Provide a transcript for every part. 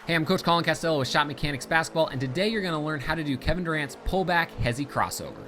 Hey, I'm Coach Colin Castello with Shot Mechanics Basketball, and today you're going to learn how to do Kevin Durant's pullback hezi crossover.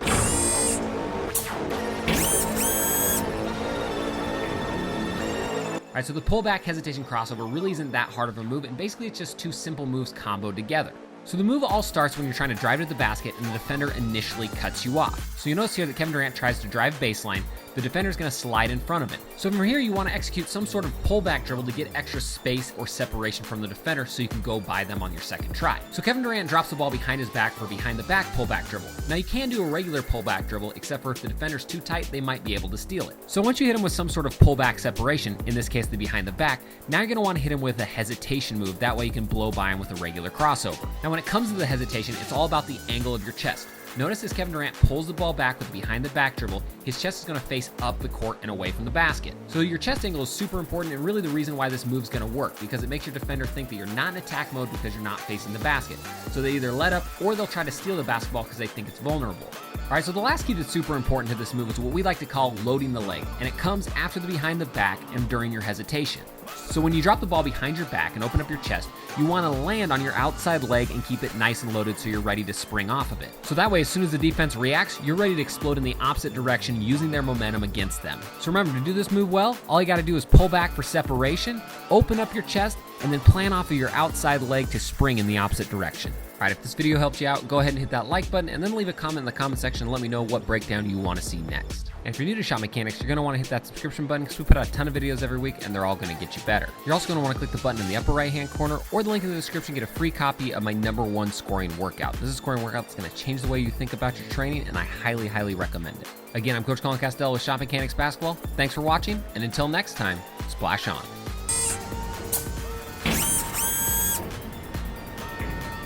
All right, so the pullback hesitation crossover really isn't that hard of a move, and basically it's just two simple moves comboed together. So the move all starts when you're trying to drive to the basket and the defender initially cuts you off. So you notice here that Kevin Durant tries to drive baseline, the defender's going to slide in front of it. So from here you want to execute some sort of pullback dribble to get extra space or separation from the defender so you can go by them on your second try. So Kevin Durant drops the ball behind his back for behind the back pullback dribble. Now you can do a regular pullback dribble, except for if the defender's too tight, they might be able to steal it. So once you hit him with some sort of pullback separation, in this case the behind the back, now you're going to want to hit him with a hesitation move. That way you can blow by him with a regular crossover. Now when it comes to the hesitation, it's all about the angle of your chest. Notice as Kevin Durant pulls the ball back with behind the back dribble, his chest is going to face up the court and away from the basket. So your chest angle is super important and really the reason why this move is going to work, because it makes your defender think that you're not in attack mode because you're not facing the basket. So they either let up or they'll try to steal the basketball because they think it's vulnerable. All right, so the last key that's super important to this move is what we like to call loading the leg, and it comes after the behind the back and during your hesitation. So when you drop the ball behind your back and open up your chest, you want to land on your outside leg and keep it nice and loaded so you're ready to spring off of it. So that way, as soon as the defense reacts, you're ready to explode in the opposite direction using their momentum against them. So remember, to do this move well, all you got to do is pull back for separation, open up your chest, and then plan off of your outside leg to spring in the opposite direction. All right, if this video helped you out, go ahead and hit that like button and then leave a comment in the comment section and let me know what breakdown you want to see next. And if you're new to Shot Mechanics, you're going to want to hit that subscription button because we put out a ton of videos every week and they're all going to get you better. You're also going to want to click the button in the upper right hand corner or the link in the description to get a free copy of my #1 scoring workout. This is a scoring workout that's going to change the way you think about your training, and I highly, highly recommend it. Again, I'm Coach Colin Castello with Shot Mechanics Basketball. Thanks for watching, and until next time, splash on.